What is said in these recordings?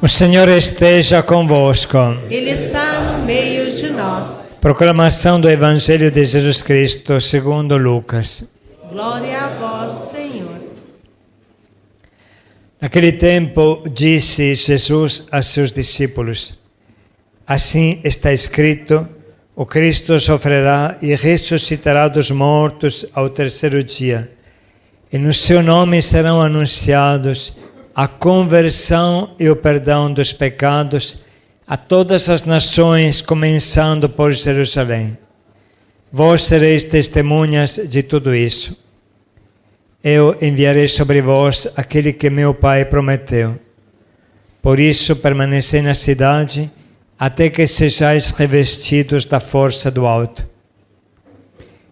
O Senhor esteja convosco. Ele está no meio de nós. Proclamação do Evangelho de Jesus Cristo segundo Lucas. Glória a vós, Senhor. Naquele tempo disse Jesus a seus discípulos: assim está escrito, o Cristo sofrerá e ressuscitará dos mortos ao terceiro dia. E no seu nome serão anunciados a conversão e o perdão dos pecados a todas as nações, começando por Jerusalém. Vós sereis testemunhas de tudo isso. Eu enviarei sobre vós aquele que meu Pai prometeu. Por isso permanecei na cidade, até que sejais revestidos da força do alto.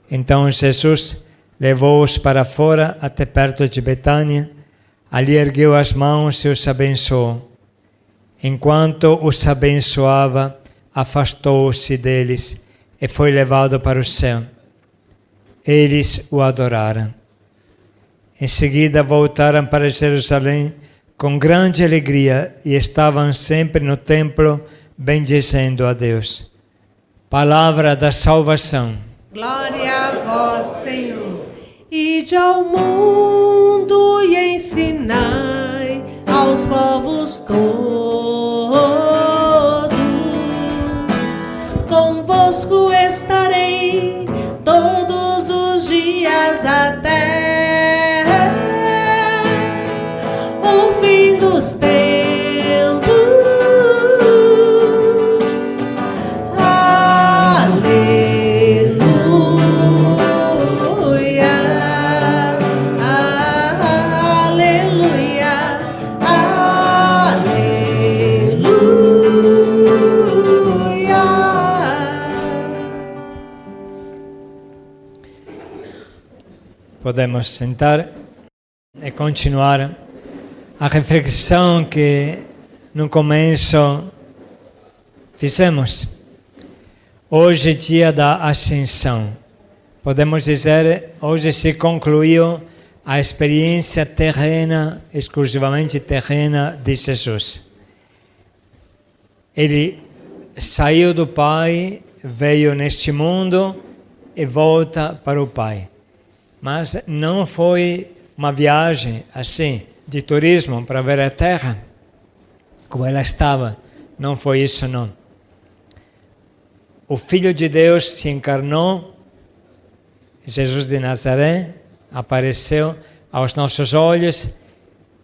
Então Jesus levou-os para fora até perto de Betânia. Ali ergueu as mãos e os abençoou. Enquanto os abençoava, afastou-se deles e foi levado para o céu. Eles o adoraram. Em seguida voltaram para Jerusalém com grande alegria e estavam sempre no templo bendizendo a Deus. Palavra da salvação. Glória a vós, Senhor. Ide ao mundo e ensinai aos povos todos. Convosco estarei todos os dias até o fim dos tempos. Podemos sentar e continuar a reflexão que no começo fizemos. Hoje, dia da Ascensão. Podemos dizer, hoje se concluiu a experiência terrena, exclusivamente terrena, de Jesus. Ele saiu do Pai, veio neste mundo e volta para o Pai. Mas não foi uma viagem assim, de turismo, para ver a terra, como ela estava. Não foi isso, não. O Filho de Deus se encarnou, Jesus de Nazaré, apareceu aos nossos olhos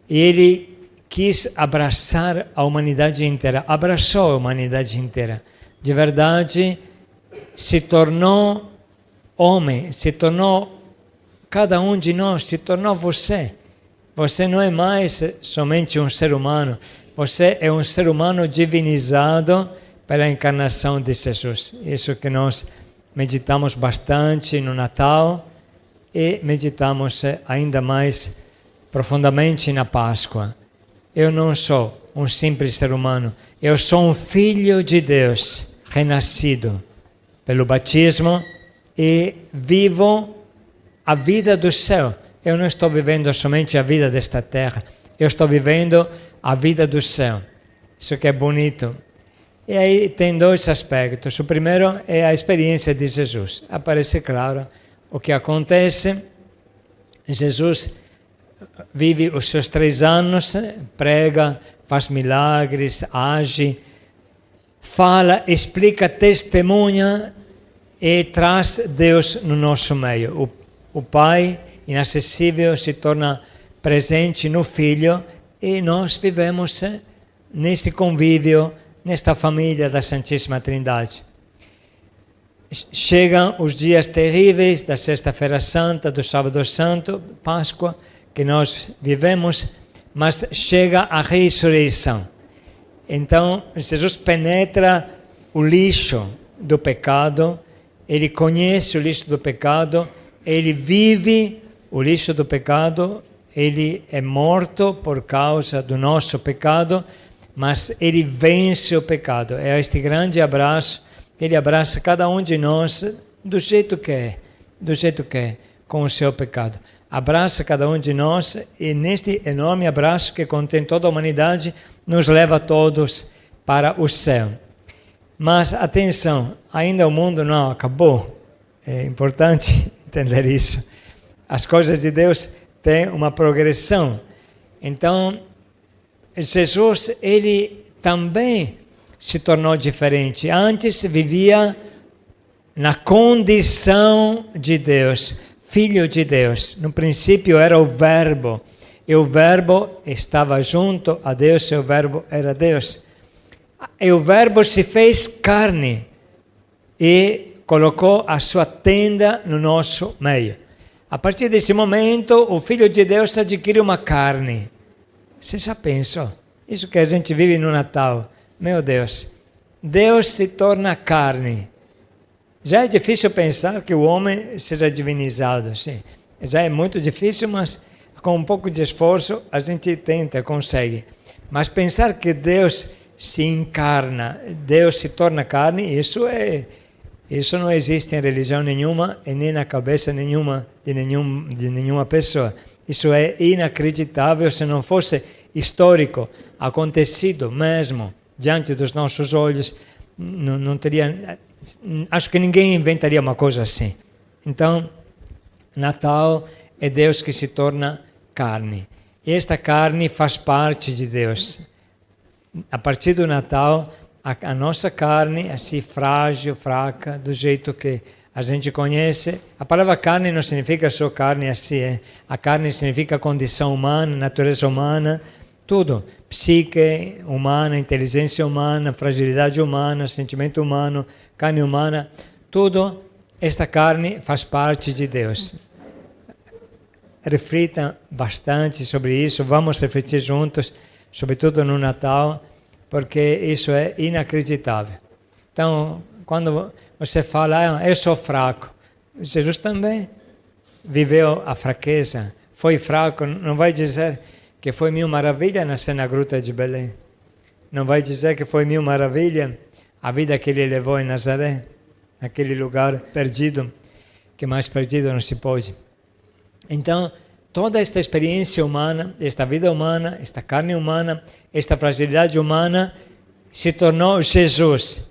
e ele quis abraçar a humanidade inteira, abraçou a humanidade inteira. De verdade, se tornou homem, se tornou cada um de nós, se tornou você. Você não é mais somente um ser humano, você é um ser humano divinizado pela encarnação de Jesus. Isso que nós meditamos bastante no Natal e meditamos ainda mais profundamente na Páscoa. Eu não sou um simples ser humano, eu sou um filho de Deus, renascido pelo batismo e vivo a vida do céu. Eu não estou vivendo somente a vida desta terra, eu estou vivendo a vida do céu. Isso que é bonito. E aí tem dois aspectos. O primeiro é a experiência de Jesus. Aparece claro o que acontece. Jesus vive os seus 3 anos, prega, faz milagres, age, fala, explica, testemunha e traz Deus no nosso meio. O Pai inacessível se torna presente no Filho e nós vivemos neste convívio, nesta família da Santíssima Trindade. Chegam os dias terríveis da Sexta-feira Santa, do Sábado Santo, Páscoa, que nós vivemos, mas chega a ressurreição. Então, Jesus penetra o lixo do pecado, ele conhece o lixo do pecado, ele vive o lixo do pecado, ele é morto por causa do nosso pecado, mas ele vence o pecado. É este grande abraço, ele abraça cada um de nós do jeito que é, com o seu pecado. Abraça cada um de nós e neste enorme abraço que contém toda a humanidade, nos leva todos para o céu. Mas atenção, ainda o mundo não acabou. É importante entender isso. As coisas de Deus têm uma progressão. Então, Jesus, ele também se tornou diferente. Antes vivia na condição de Deus, filho de Deus. No princípio era o Verbo, e o Verbo estava junto a Deus, e o Verbo era Deus. E o Verbo se fez carne e colocou a sua tenda no nosso meio. A partir desse momento, o Filho de Deus adquire uma carne. Você já pensou? Isso que a gente vive no Natal. Meu Deus, Deus se torna carne. Já é difícil pensar que o homem seja divinizado, sim. Já é muito difícil, mas com um pouco de esforço a gente tenta, consegue. Mas pensar que Deus se encarna, Deus se torna carne, isso não existe em religião nenhuma e nem na cabeça de nenhuma pessoa. Isso é inacreditável. Se não fosse histórico, acontecido mesmo diante dos nossos olhos, não teria. Acho que ninguém inventaria uma coisa assim. Então, Natal é Deus que se torna carne. E esta carne faz parte de Deus. A partir do Natal, a nossa carne, assim frágil, fraca, do jeito que a gente conhece. A palavra carne não significa só carne assim. A carne significa condição humana, natureza humana, tudo. Psique humana, inteligência humana, fragilidade humana, sentimento humano, carne humana, tudo. Esta carne faz parte de Deus. Reflitam bastante sobre isso, vamos refletir juntos, sobretudo no Natal, porque isso é inacreditável. Então, quando você fala, eu sou fraco, Jesus também viveu a fraqueza, foi fraco, não vai dizer que foi mil maravilha nascer na gruta de Belém. Não vai dizer que foi mil maravilha a vida que ele levou em Nazaré, naquele lugar perdido, que mais perdido não se pode. Então, toda esta experiência humana, esta vida humana, esta carne humana, esta fragilidade humana, se tornou Jesus.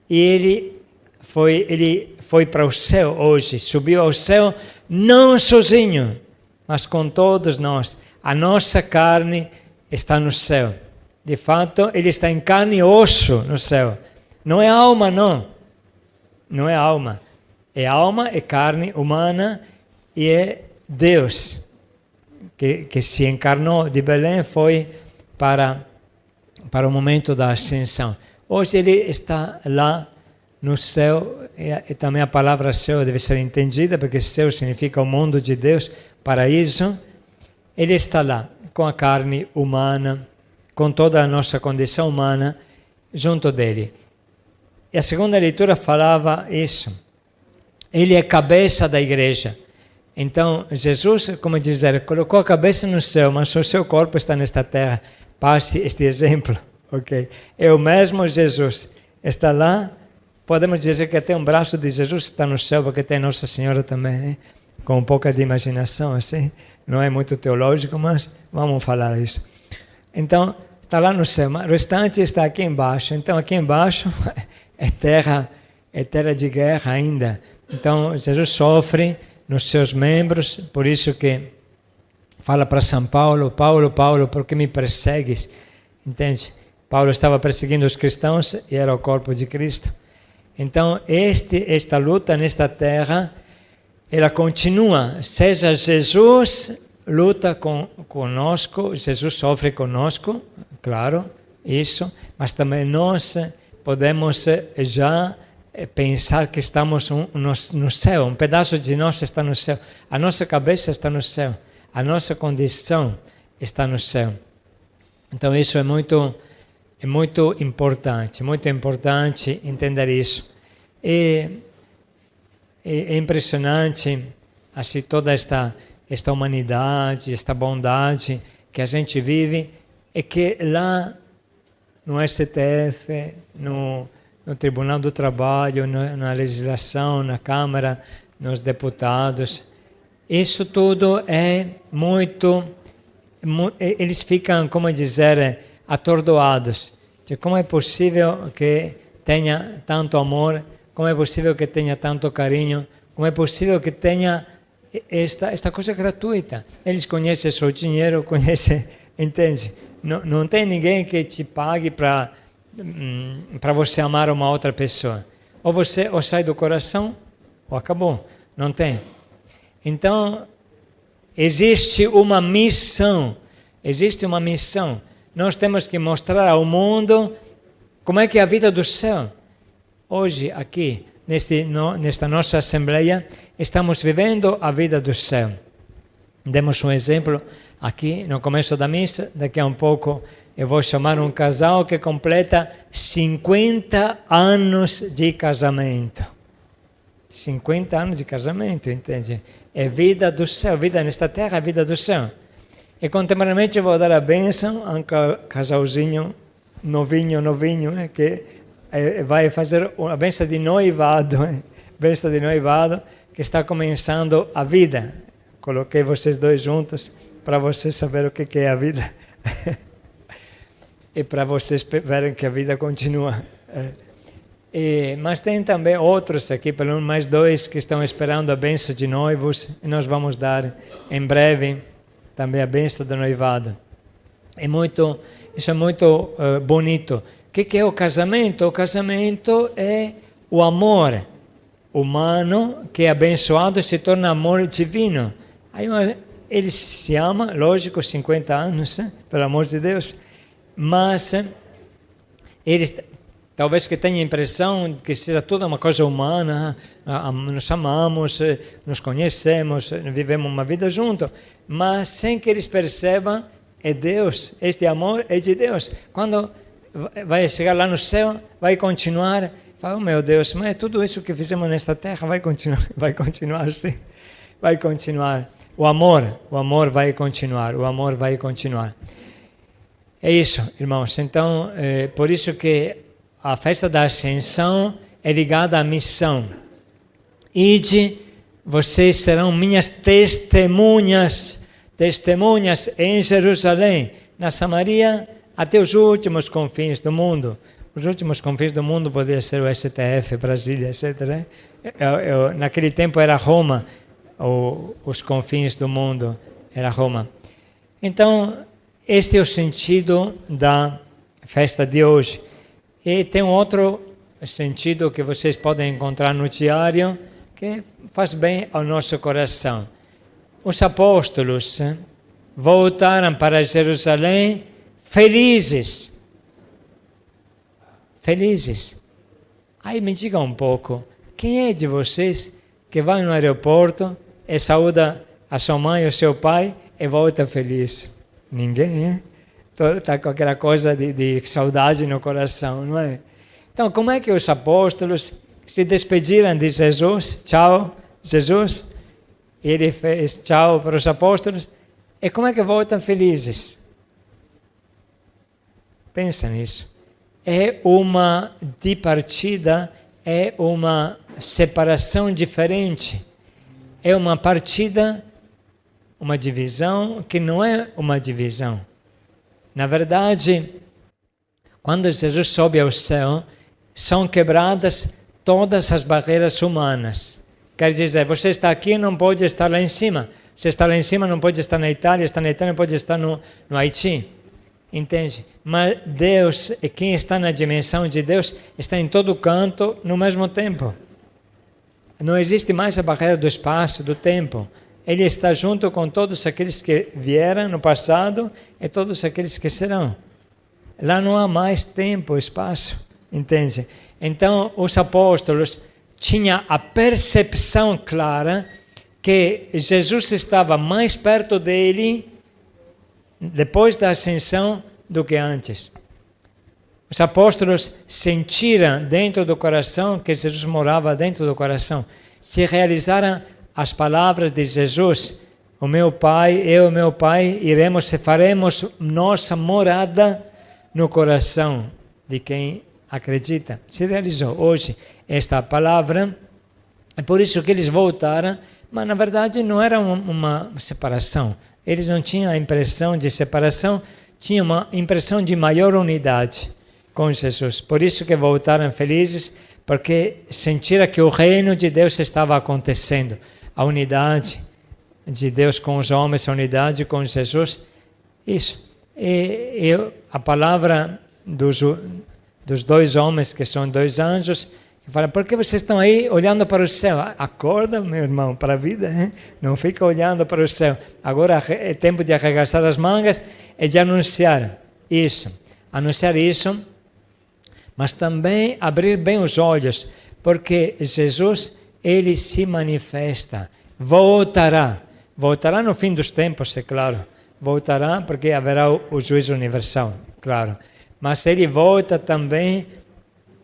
E ele foi para o céu hoje, subiu ao céu, não sozinho, mas com todos nós. A nossa carne está no céu. De fato, ele está em carne e osso no céu. Não é alma, não. Não é alma. É alma, é carne humana e é Deus que se encarnou de Belém, foi para o momento da ascensão. Hoje ele está lá no céu, e também a palavra céu deve ser entendida, porque céu significa o mundo de Deus, paraíso. Ele está lá com a carne humana, com toda a nossa condição humana, junto dele. E a segunda leitura falava isso. Ele é cabeça da igreja. Então, Jesus, como dizer, colocou a cabeça no céu, mas o seu corpo está nesta terra. Passe este exemplo, ok? É o mesmo Jesus. Está lá, podemos dizer que até um braço de Jesus está no céu, porque tem Nossa Senhora também, hein? Com um pouco de imaginação, assim. Não é muito teológico, mas vamos falar isso. Então, está lá no céu, mas o restante está aqui embaixo. Então, aqui embaixo é terra de guerra ainda. Então, Jesus sofre nos seus membros, por isso que fala para São Paulo, Paulo, por que me persegues? Entende? Paulo estava perseguindo os cristãos e era o corpo de Cristo. Então, esta luta nesta terra, ela continua. Seja Jesus luta conosco, Jesus sofre conosco, claro, isso, mas também nós podemos já pensar que estamos no céu, um pedaço de nós está no céu, a nossa cabeça está no céu, a nossa condição está no céu. Então isso é muito importante entender isso. E é impressionante assim toda esta humanidade, esta bondade que a gente vive, e que lá no STF, no Tribunal do Trabalho, na legislação, na Câmara, nos deputados. Isso tudo é muito... Eles ficam, como dizer, atordoados. Cioè, como é possível que tenha tanto amor? Como é possível que tenha tanto carinho? Como é possível que tenha esta coisa gratuita? Eles conhecem o seu dinheiro, conhecem, entende? Não tem ninguém que te pague para você amar uma outra pessoa. Ou você ou sai do coração, ou acabou. Não tem. Então, existe uma missão. Existe uma missão. Nós temos que mostrar ao mundo como é que é a vida do céu. Hoje, aqui, nesta nossa Assembleia, estamos vivendo a vida do céu. Demos um exemplo aqui no começo da missa. Daqui a um pouco eu vou chamar um casal que completa 50 anos de casamento. 50 anos de casamento, entende? É vida do céu, vida nesta terra, é vida do céu. E contemporaneamente eu vou dar a bênção a um casalzinho novinho, que vai fazer a bênção de noivado, bênção de noivado, que está começando a vida. Coloquei vocês dois juntos para vocês saberem o que é a vida. E para vocês verem que a vida continua. Mas tem também outros aqui, pelo menos mais dois, que estão esperando a bênção de noivos, e nós vamos dar em breve também a bênção do noivado. Isso é muito bonito. O que é o casamento? O casamento é o amor humano que é abençoado e se torna amor divino. Aí eles se amam, lógico, 50 anos, pelo amor de Deus, mas eles talvez que tenham a impressão que seja toda uma coisa humana, nos amamos, nos conhecemos, vivemos uma vida junto, mas sem que eles percebam, é Deus, este amor é de Deus. Quando vai chegar lá no céu, vai continuar, fala, oh meu Deus, mas tudo isso que fizemos nesta terra vai continuar assim, vai continuar. O amor vai continuar, o amor vai continuar. É isso, irmãos. Então, por isso que a festa da Ascensão é ligada à missão. Ide, vocês serão minhas testemunhas em Jerusalém, na Samaria, até os últimos confins do mundo. Os últimos confins do mundo poderia ser o STF, Brasília, etc. Naquele tempo era Roma, os confins do mundo era Roma. Então, este é o sentido da festa de hoje. E tem um outro sentido que vocês podem encontrar no diário, que faz bem ao nosso coração. Os apóstolos voltaram para Jerusalém felizes. Felizes. Aí me diga um pouco, quem é de vocês que vai no aeroporto e saúda a sua mãe ou seu pai e volta feliz? Ninguém, hein? Está com aquela coisa de saudade no coração, não é? Então, como é que os apóstolos se despediram de Jesus? Tchau, Jesus. Ele fez tchau para os apóstolos. E como é que voltam felizes? Pensa nisso. É uma de partida, é uma separação diferente. É uma partida, uma divisão que não é uma divisão. Na verdade, quando Jesus sobe ao céu, são quebradas todas as barreiras humanas. Quer dizer, você está aqui e não pode estar lá em cima. Você está lá em cima, não pode estar na Itália, está na Itália, não pode estar no Haiti. Entende? Mas Deus, e quem está na dimensão de Deus, está em todo canto no mesmo tempo. Não existe mais a barreira do espaço, do tempo. Ele está junto com todos aqueles que vieram no passado e todos aqueles que serão. Lá não há mais tempo, espaço, entende? Então, os apóstolos tinham a percepção clara que Jesus estava mais perto dele depois da ascensão do que antes. Os apóstolos sentiram dentro do coração que Jesus morava dentro do coração. Se realizaram as palavras de Jesus, o meu Pai, eu e o meu Pai, iremos e faremos nossa morada no coração de quem acredita. Se realizou hoje esta palavra, é por isso que eles voltaram, mas na verdade não era uma separação. Eles não tinham a impressão de separação, tinha uma impressão de maior unidade com Jesus. Por isso que voltaram felizes, porque sentiram que o reino de Deus estava acontecendo. A unidade de Deus com os homens, a unidade com Jesus. Isso. E a palavra dos dois homens, que são dois anjos, que falam: por que vocês estão aí olhando para o céu? Acorda, meu irmão, para a vida, hein? Não fica olhando para o céu. Agora é tempo de arregaçar as mangas e de anunciar isso. Anunciar isso, mas também abrir bem os olhos, porque Jesus, ele se manifesta, voltará no fim dos tempos, é claro, voltará porque haverá o juízo universal, claro, mas ele volta também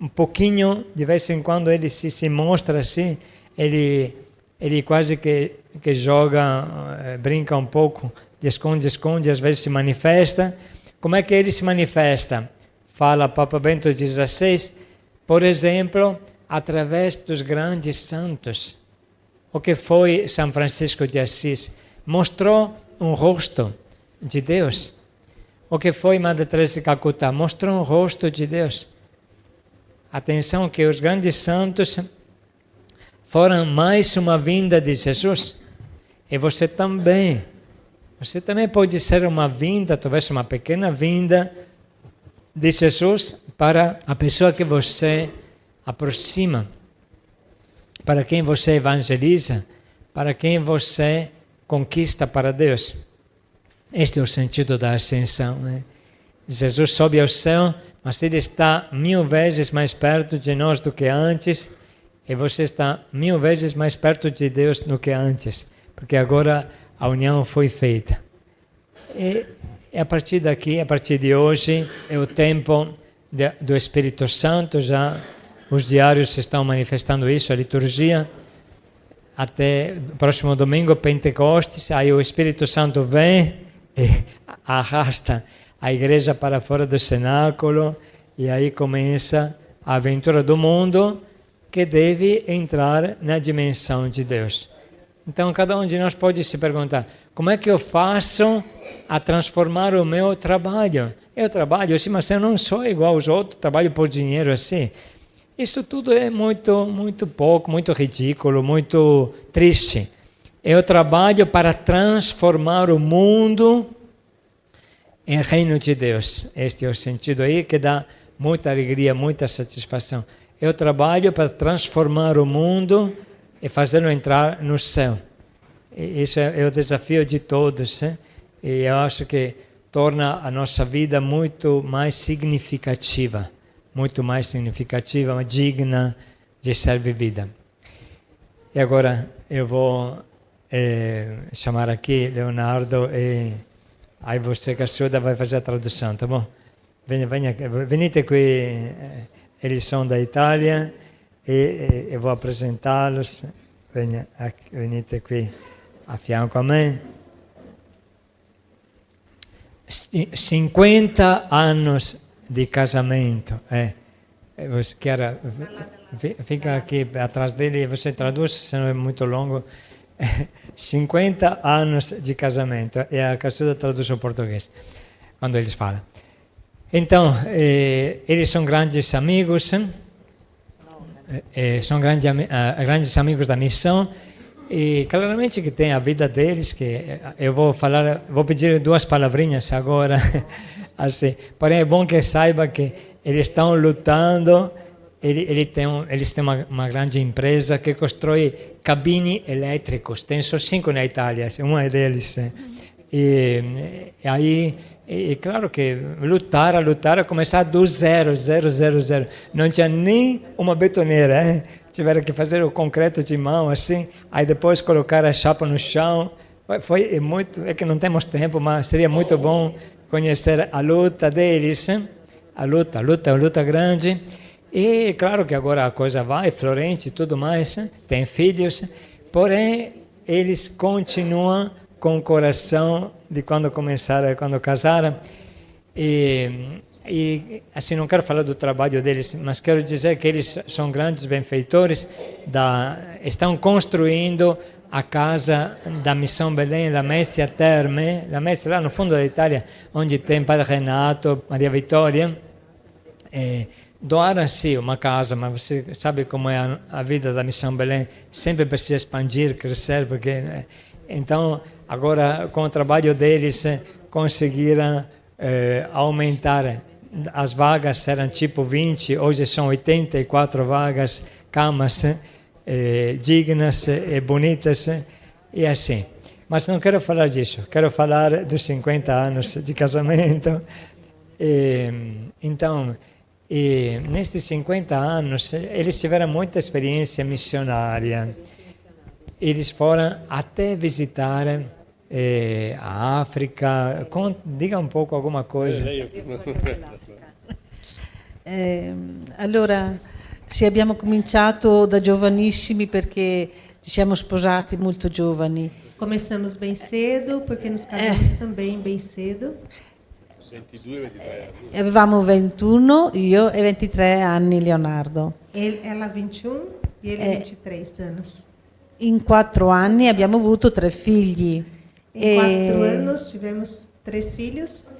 um pouquinho, de vez em quando ele se mostra assim, ele quase que joga, brinca um pouco, de esconde, às vezes se manifesta. Como é que ele se manifesta? Fala Papa Bento XVI, por exemplo, através dos grandes santos. O que foi São Francisco de Assis? Mostrou um rosto de Deus. O que foi Madre Teresa de Calcutá? Mostrou um rosto de Deus. Atenção que os grandes santos foram mais uma vinda de Jesus. E você também pode ser uma vinda, talvez uma pequena vinda de Jesus para a pessoa que você aproxima, para quem você evangeliza, para quem você conquista para Deus. Este é o sentido da ascensão, né? Jesus sobe ao céu, mas ele está 1000 vezes mais perto de nós do que antes, e você está 1000 vezes mais perto de Deus do que antes, porque agora a união foi feita. E a partir daqui, a partir de hoje, é o tempo do Espírito Santo, já os diários estão manifestando isso, a liturgia, até o próximo domingo, Pentecostes, aí o Espírito Santo vem e arrasta a igreja para fora do cenáculo, e aí começa a aventura do mundo que deve entrar na dimensão de Deus. Então, cada um de nós pode se perguntar: como é que eu faço a transformar o meu trabalho? Eu trabalho assim, mas eu não sou igual aos outros, trabalho por dinheiro assim. Isso tudo é muito pouco, muito ridículo, muito triste. Eu trabalho para transformar o mundo em reino de Deus. Este é o sentido aí que dá muita alegria, muita satisfação. Eu trabalho para transformar o mundo e fazê-lo entrar no céu. E isso é o desafio de todos, hein? E eu acho que torna a nossa vida muito mais significativa, digna de ser vivida. E agora eu vou chamar aqui Leonardo e aí você, Cassuda, vai fazer a tradução, tá bom? Venite qui, eles são da Itália e eu vou apresentá-los. Venite qui a fianco a me. 50 anos de casamento. Chiara, fica aqui atrás dele e você traduz, senão é muito longo. 50 anos de casamento. E a Cassuda traduz o português, quando eles falam. Então, eles são grandes amigos, são grandes amigos da missão, e claramente que tem a vida deles, que eu vou pedir 2 palavrinhas agora, assim. Porém é bom que saiba que eles estão lutando, eles têm uma grande empresa que constrói cabine elétricos, tem só 5 na Itália, uma é deles. E aí, é claro que lutaram, começar do zero, não tinha nem uma betoneira, tiveram que fazer o concreto de mão assim, aí depois colocar a chapa no chão. É que não temos tempo, mas seria muito bom conhecer a luta deles, a luta grande. E claro que agora a coisa vai, Florente e tudo mais, tem filhos, porém eles continuam com o coração de quando casaram. E assim, não quero falar do trabalho deles, mas quero dizer que eles são grandes benfeitores, estão construindo a casa da Missão Belém, la Messia Terme, la Messia lá no fundo da Itália, onde tem Padre Renato, Maria Vittoria, doaram sim uma casa, mas você sabe como é a vida da Missão Belém, sempre precisa expandir, crescer, porque então agora com o trabalho deles conseguiram aumentar. As vagas eram tipo 20, hoje são 84 vagas, camas dignas e bonitas e assim. Mas não quero falar disso, quero falar dos 50 anos de casamento. Então, nestes 50 anos, eles tiveram muita experiência missionária. Eles foram até visitar a África. Diga un poco alguma coisa. Allora, sì, abbiamo cominciato da giovanissimi perché ci siamo sposati molto giovani. Começamos bem cedo, porque nos casamos também bem cedo. 22 e 23 anni. Avevamo 21, io e 23 anni Leonardo. Ela 21 e ele 23 anos. In 4 anni abbiamo avuto 3 figli. Em 4 anos tivemos 3 filhos.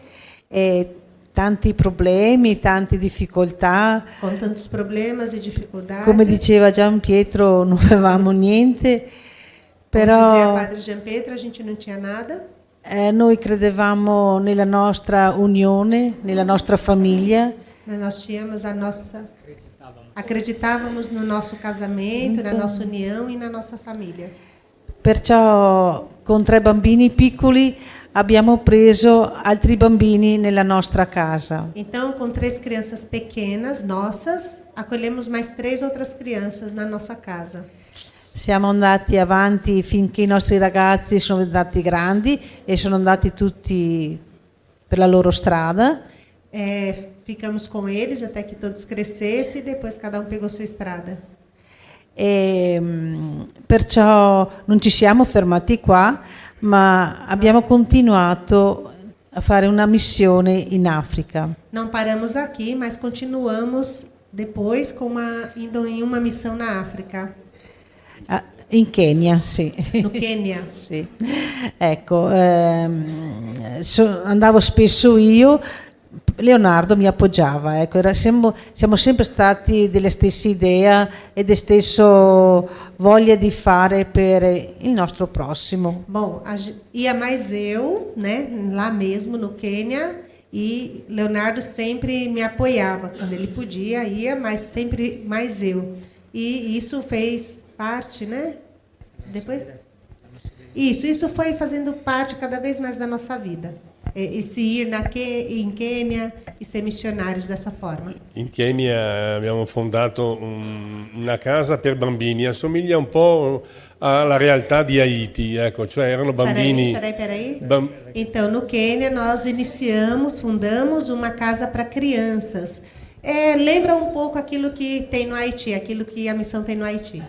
Tanti problemi, tante difficoltà. Com tantos problemas e dificuldades. Come diceva Gian Pietro, non avevamo niente, però Como dizia Padre Gian Pietro, a gente não tinha nada. Noi credevamo nella nostra unione, nella nostra famiglia. Mas nós tínhamos acreditávamos no nosso casamento, na nossa união e na nossa família. Perciò con 3 bambini piccoli abbiamo preso altri bambini nella nostra casa. Então, com 3 crianças pequenas, nossas, acolhemos mais 3 outras crianças na nossa casa. Siamo andati avanti finché i nostri ragazzi sono diventati grandi e sono andati tutti per la loro strada. Ficamos com eles até que todos crescessem e depois cada pegou sua estrada. Perciò non ci siamo fermati qua, ma abbiamo continuato a fare una missione in Africa. Não paramos aqui, mas continuamos depois indo em uma missão na África. In Kenya, sì. No Quênia. Sì. Ecco, andavo spesso io, Leonardo mi appoggiava, ecco, siamo sempre stati delle stesse idee e della stessa voglia di fare per il nostro prossimo. Bom, ia mais eu, né, lá mesmo no Quênia, e Leonardo sempre me apoiava, quando ele podia, ia, mas sempre mais eu. E isso fez parte, né? Depois? Isso foi fazendo parte cada vez mais da nossa vida. Esse ir em Quênia e ser missionários dessa forma. In Kenya abbiamo fondato una casa per bambini, assomiglia un po' alla realtà di Haiti, ecco, cioè erano bambini. Peraí. Então, no Quênia nós fundamos uma casa para crianças. Lembra um pouco aquilo que tem no Haiti, aquilo que a missão tem no Haiti.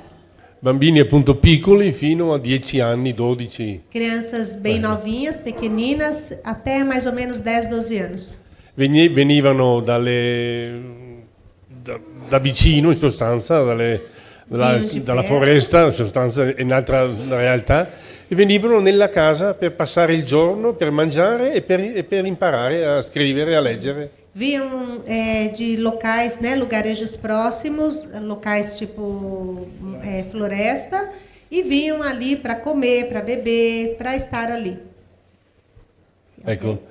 Bambini appunto piccoli fino a 10 anni, 12. Crianças bem novinhas, pequeninas, até mais ou menos 10, 12 anos. Venivano da vicino, in sostanza, dalla foresta, in sostanza, in un'altra realtà, e venivano nella casa per passare il giorno, per mangiare e per imparare a scrivere e a leggere. Vinham de locais, né, lugarejos próximos, locais tipo floresta, e vinham ali para comer, para beber, para estar ali. Ecco,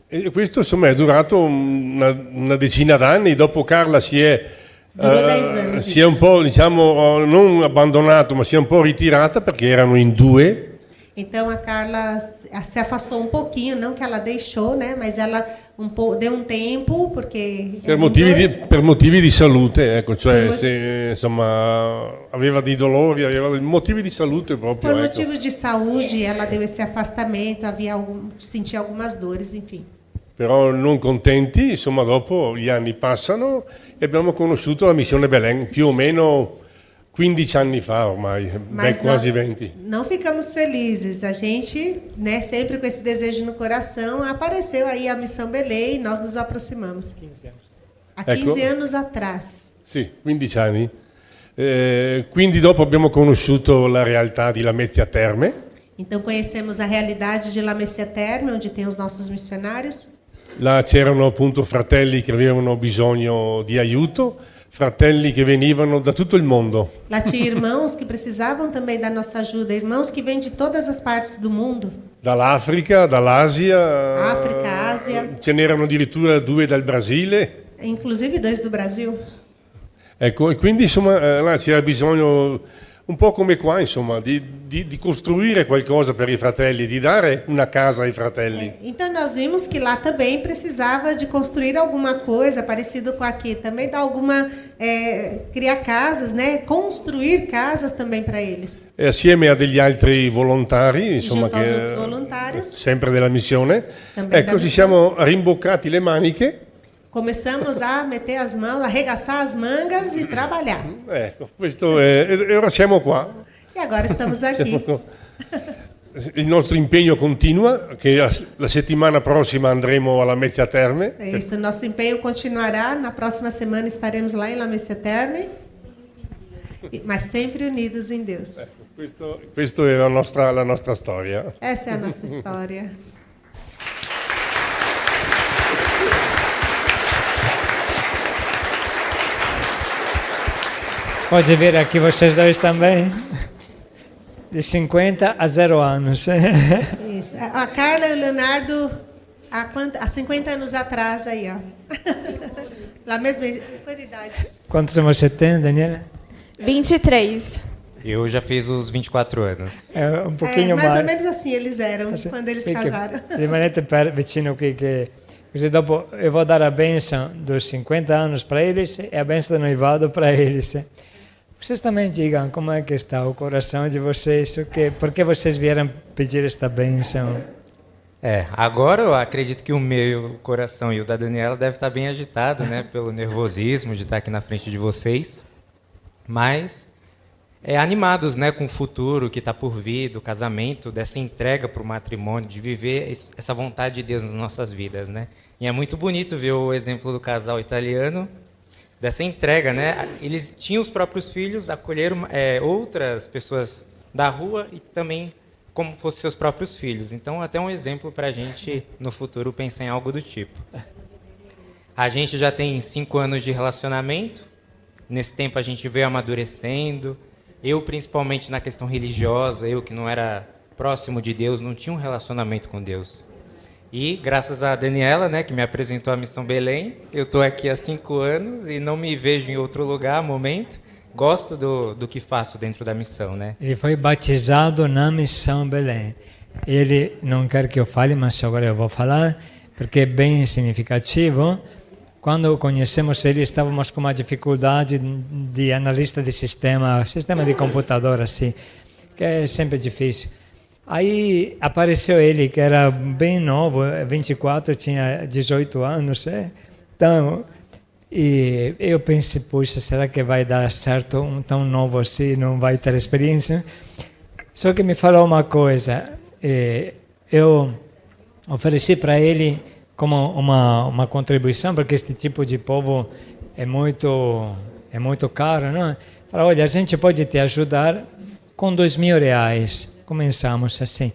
e questo insomma è durato una decina d'anni. Dopo Carla si è un po', diciamo, non abbandonato, ma si è un po' ritirata perché erano in 2. Então a Carla se afastou um pouquinho, não que ela deixou, né? Mas ela deu um tempo porque per motivi di salute, ecco, cioè insomma aveva dei dolori, aveva motivi di salute proprio. Por motivos de saúde, ela deu esse afastamento, sentia algumas dores, enfim. Però non contenti, insomma, dopo gli anni passano e abbiamo conosciuto la missione Belém più o meno 15 anni fa ormai, quasi 20. Não ficamos felizes. A gente, né, sempre com esse desejo no coração, apareceu aí a Missão Belém e nós nos aproximamos. Há 15 anos atrás. Sì, 15 anni. Quindi dopo abbiamo conosciuto la realtà di Lamezia Terme. Então conhecemos a realidade de Lamezia Terme, onde tem os nossos missionários. Là c'erano appunto fratelli che avevano bisogno di aiuto, fratelli che venivano da tutto il mondo. Lá tinha irmãos que precisavam também da nossa ajuda, irmãos que vêm de todas as partes do mundo. Dall'Africa, dall'Asia. África, Ásia. Ce n'erano addirittura 2 dal Brasile. Inclusive 2 do Brasil. Ecco, e quindi insomma là c'era bisogno, un po' come qua, insomma, di costruire qualcosa per i fratelli, di dare una casa ai fratelli. Então nós vimos que lá também precisava de construir alguma coisa parecido com aqui, também dar alguma criar casas, né? Construir casas também para eles. E assieme a degli altri volontari, insomma, Junto aos outros voluntários. sempre della missione, Também ecco, da ci missione. siamo rimboccati le maniche. Começamos a meter as mãos, arregaçar as mangas e trabalhar. Ecco, questo e ora siamo qua. E agora estamos aqui. Siamo qua. Il nostro impegno continua, che la settimana prossima andremo alla Lamezia Terme. É isso, o nosso empenho continuará. Na próxima semana estaremos lá em Lamezia Terme, mas sempre unidos em Deus. Questo è la nostra storia. Essa é a nossa história. Pode ver aqui vocês dois também. De 50 a 0 anos. Isso. A Carla e o Leonardo, há 50 anos atrás, aí, ó. Lá mesmo, quanta idade? Quantos você tem, Daniela? 23. Eu já fiz os 24 anos. É um pouquinho mais. Mais ou menos assim eles eram, quando eles casaram. Rimanete vicino qui che così dopo eu vou dar a bênção dos 50 anos para eles e a bênção do noivado para eles. Vocês também digam como é que está o coração de vocês, por que vocês vieram pedir esta bênção? Agora eu acredito que o meu coração e o da Daniela deve estar bem agitado, né, pelo nervosismo de estar aqui na frente de vocês, mas animados, né, com o futuro que está por vir, do casamento, dessa entrega para o matrimônio, de viver essa vontade de Deus nas nossas vidas, né? E é muito bonito ver o exemplo do casal italiano, dessa entrega, né? Eles tinham os próprios filhos, acolheram outras pessoas da rua e também como fossem seus próprios filhos. Então, até um exemplo para a gente, no futuro, pensar em algo do tipo. A gente já tem 5 anos de relacionamento. Nesse tempo, a gente veio amadurecendo. Eu, principalmente na questão religiosa, eu que não era próximo de Deus, não tinha um relacionamento com Deus. E graças a Daniela, né, que me apresentou a Missão Belém, eu estou aqui há 5 anos e não me vejo em outro lugar, momento. Gosto do que faço dentro da missão, né? Ele foi batizado na Missão Belém. Ele não quer que eu fale, mas agora eu vou falar, porque é bem significativo. Quando conhecemos ele, estávamos com uma dificuldade de analista de sistema de computador, assim, que é sempre difícil. Aí apareceu ele, que era bem novo, 24, tinha 18 anos. Então, e eu pensei, puxa, será que vai dar certo um tão novo assim, não vai ter experiência? Só que me falou uma coisa, eu ofereci para ele como uma contribuição, porque este tipo de povo é muito caro, não? Falei, olha, a gente pode te ajudar com R$2.000. Começamos assim,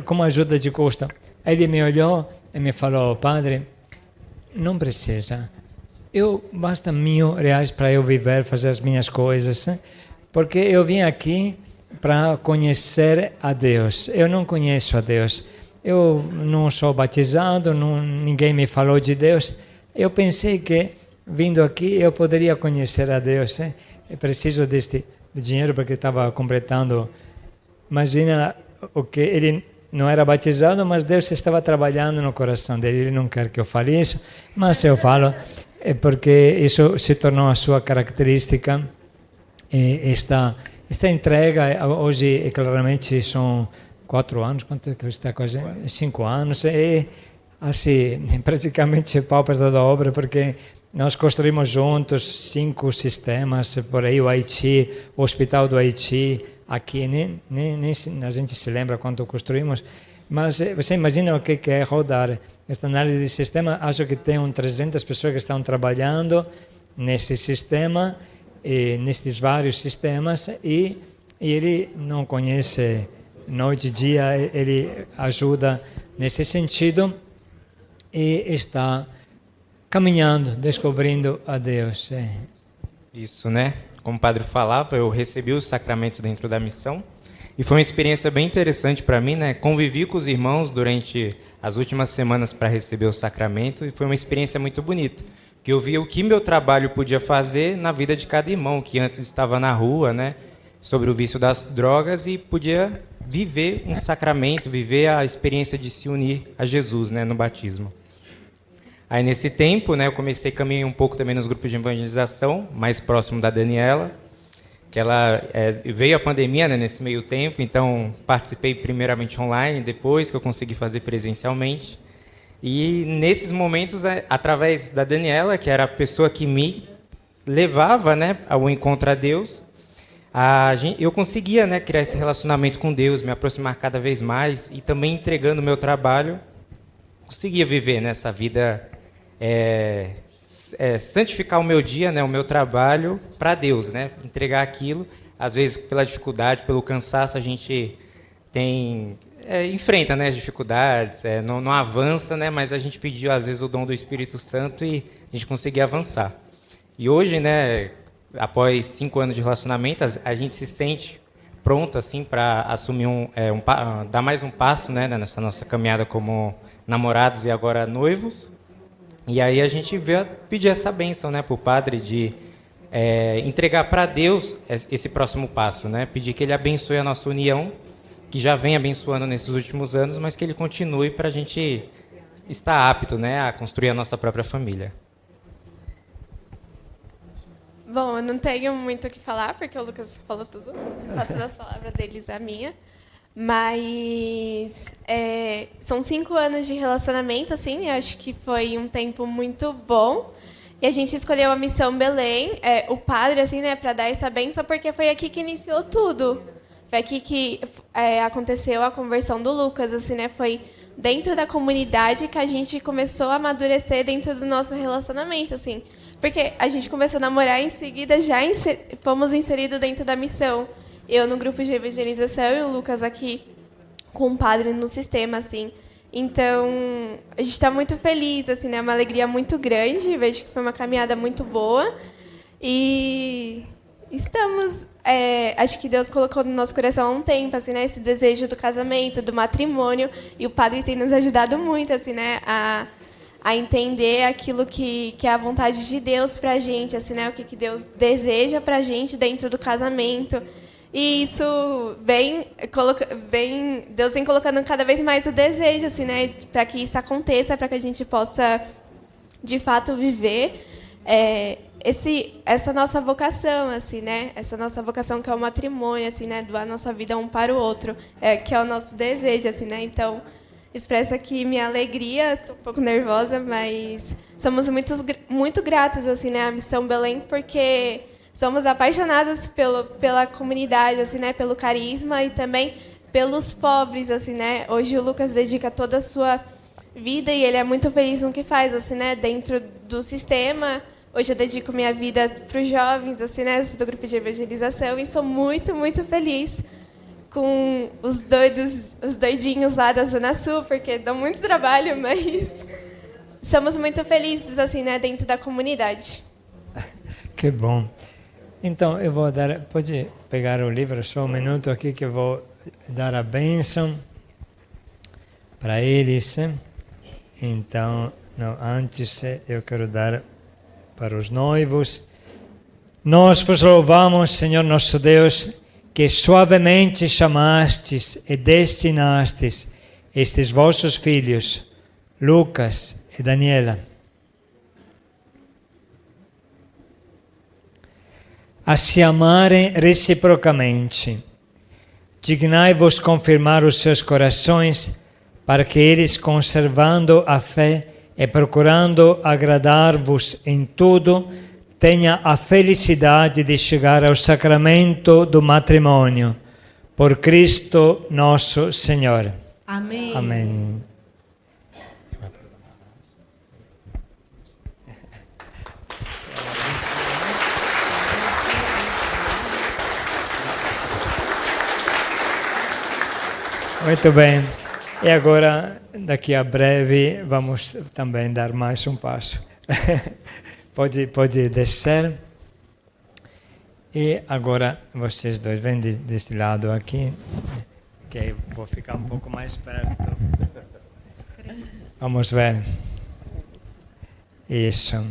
como ajuda de custo. Aí ele me olhou e me falou, padre, não precisa. Basta R$1.000 para eu viver, fazer as minhas coisas, porque eu vim aqui para conhecer a Deus. Eu não conheço a Deus. Eu não sou batizado, ninguém me falou de Deus. Eu pensei que, vindo aqui, eu poderia conhecer a Deus. Eu preciso deste dinheiro porque estava completando. Imagina o que ele não era batizado, mas Deus estava trabalhando no coração dele. Ele não quer que eu fale isso, mas eu falo, é porque isso se tornou a sua característica. E esta entrega, hoje, claramente, são 4 anos, quanto é que está coisa? 5 anos, e assim, praticamente pau per toda a obra, porque nós construímos juntos 5 sistemas, por aí o Haiti, o Hospital do Haiti, aqui, nem a gente se lembra quanto construímos, mas você imagina o que é rodar esta análise de sistema. Acho que tem 300 pessoas que estão trabalhando nesse sistema nesses vários sistemas e ele não conhece noite e dia, ele ajuda nesse sentido e está caminhando, descobrindo a Deus. Isso, né? Como o padre falava, eu recebi os sacramentos dentro da missão e foi uma experiência bem interessante para mim, né? Convivi com os irmãos durante as últimas semanas para receber o sacramento e foi uma experiência muito bonita, que eu vi o que meu trabalho podia fazer na vida de cada irmão, que antes estava na rua, né? Sobre o vício das drogas e podia viver um sacramento, viver a experiência de se unir a Jesus, né? No batismo. Aí, nesse tempo, né, eu comecei a caminhar um pouco também nos grupos de evangelização, mais próximo da Daniela, que ela veio a pandemia, né, nesse meio tempo, então participei primeiramente online, depois que eu consegui fazer presencialmente. E nesses momentos, através da Daniela, que era a pessoa que me levava, né, ao encontro a Deus, eu conseguia, né, criar esse relacionamento com Deus, me aproximar cada vez mais e também entregando o meu trabalho, conseguia viver nessa vida, santificar o meu dia, né, o meu trabalho para Deus, né, entregar aquilo. Às vezes, pela dificuldade, pelo cansaço, a gente enfrenta, né, as dificuldades, não avança, né, mas a gente pediu, às vezes, o dom do Espírito Santo e a gente conseguia avançar. E hoje, né, após 5 anos de relacionamento, a gente se sente pronto assim, para assumir dar mais um passo, né, nessa nossa caminhada como namorados e agora noivos. E aí a gente veio pedir essa bênção, né, para o padre de entregar para Deus esse próximo passo, né, pedir que ele abençoe a nossa união, que já vem abençoando nesses últimos anos, mas que ele continue para a gente estar apto, né, a construir a nossa própria família. Bom, eu não tenho muito o que falar, porque o Lucas falou tudo. Faço das palavras deles a minha. Mas são 5 anos de relacionamento, assim, eu acho que foi um tempo muito bom. E a gente escolheu a Missão Belém, o padre, assim, né, para dar essa bênção, porque foi aqui que iniciou tudo. Foi aqui que aconteceu a conversão do Lucas, assim, né? Foi dentro da comunidade que a gente começou a amadurecer dentro do nosso relacionamento, assim. Porque a gente começou a namorar, em seguida já fomos inseridos dentro da missão. Eu no grupo de evangelização e o Lucas aqui com o padre no sistema, assim. Então, a gente está muito feliz, assim, né? Uma alegria muito grande. Vejo que foi uma caminhada muito boa. E estamos... acho que Deus colocou no nosso coração há um tempo, assim, né? Esse desejo do casamento, do matrimônio. E o padre tem nos ajudado muito, assim, né? A entender aquilo que é a vontade de Deus para a gente, assim, né? O que Deus deseja para a gente dentro do casamento. E isso Deus vem colocando cada vez mais o desejo, assim, né? Para que isso aconteça, para que a gente possa, de fato, viver essa nossa vocação, assim, né? Essa nossa vocação que é o matrimônio, assim, né? Doar nossa vida um para o outro, que é o nosso desejo, assim, né? Então, expresso aqui minha alegria, estou um pouco nervosa, mas somos muito gratos, assim, né? À Missão Belém, porque somos apaixonadas pela comunidade, assim, né? Pelo carisma e também pelos pobres, assim, né? Hoje o Lucas dedica toda a sua vida e ele é muito feliz no que faz, assim, né? Dentro do sistema. Hoje eu dedico minha vida para os jovens, assim, né? Do grupo de evangelização e sou muito, muito feliz com os doidinhos lá da Zona Sul, porque dão muito trabalho, mas somos muito felizes, assim, né? Dentro da comunidade. Que bom. Então, eu vou dar... Pode pegar o livro só um minuto aqui que eu vou dar a bênção para eles. Então, não, antes eu quero dar para os noivos. Nós vos louvamos, Senhor nosso Deus, que suavemente chamastes e destinastes estes vossos filhos, Lucas e Daniela, a se amarem reciprocamente. Dignai-vos confirmar os seus corações, para que eles, conservando a fé e procurando agradar-vos em tudo, tenha a felicidade de chegar ao sacramento do matrimônio. Por Cristo nosso Senhor. Amém. Amém. Muito bem. E agora, daqui a breve, vamos também dar mais um passo. Pode descer. E agora, vocês dois, vêm deste lado aqui, que eu vou ficar um pouco mais perto. Vamos ver. Isso.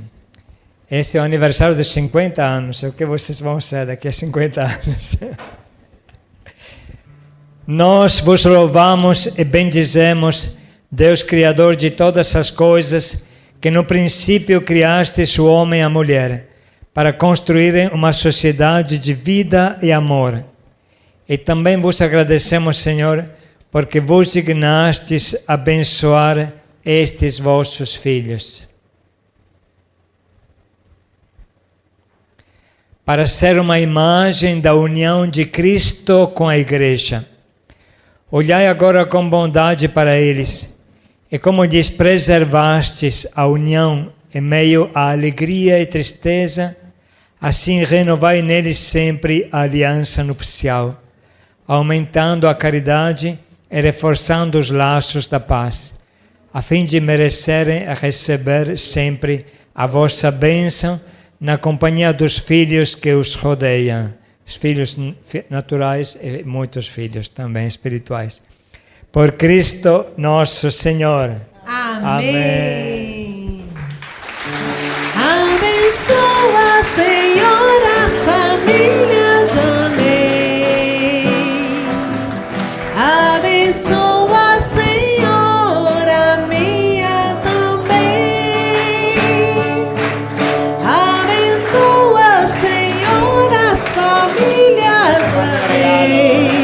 Este é o aniversário de 50 anos. O que vocês vão ser daqui a 50 anos? Nós vos louvamos e bendizemos, Deus Criador de todas as coisas, que no princípio criastes o homem e a mulher, para construírem uma sociedade de vida e amor. E também vos agradecemos, Senhor, porque vos dignastes abençoar estes vossos filhos. Para ser uma imagem da união de Cristo com a Igreja. Olhai agora com bondade para eles, e como lhes preservastes a união em meio à alegria e tristeza, assim renovai neles sempre a aliança nupcial, aumentando a caridade e reforçando os laços da paz, a fim de merecerem a receber sempre a vossa bênção na companhia dos filhos que os rodeiam, os filhos naturais e muitos filhos também espirituais. Por Cristo nosso Senhor. Amém. Abençoa, Senhor, as famílias. Amém. Abençoa, Senhor, a minha também. Abençoa, Senhor, as famílias. Amém.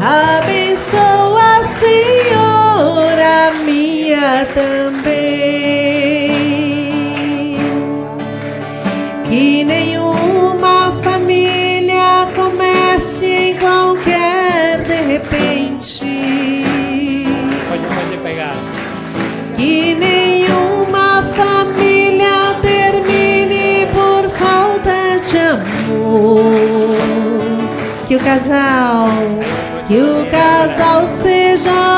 Abençoa, Senhor, a minha também. Que nenhuma família comece em qualquer de repente. Pode pegar. Que nenhuma família termine por falta de amor. Que o casal seja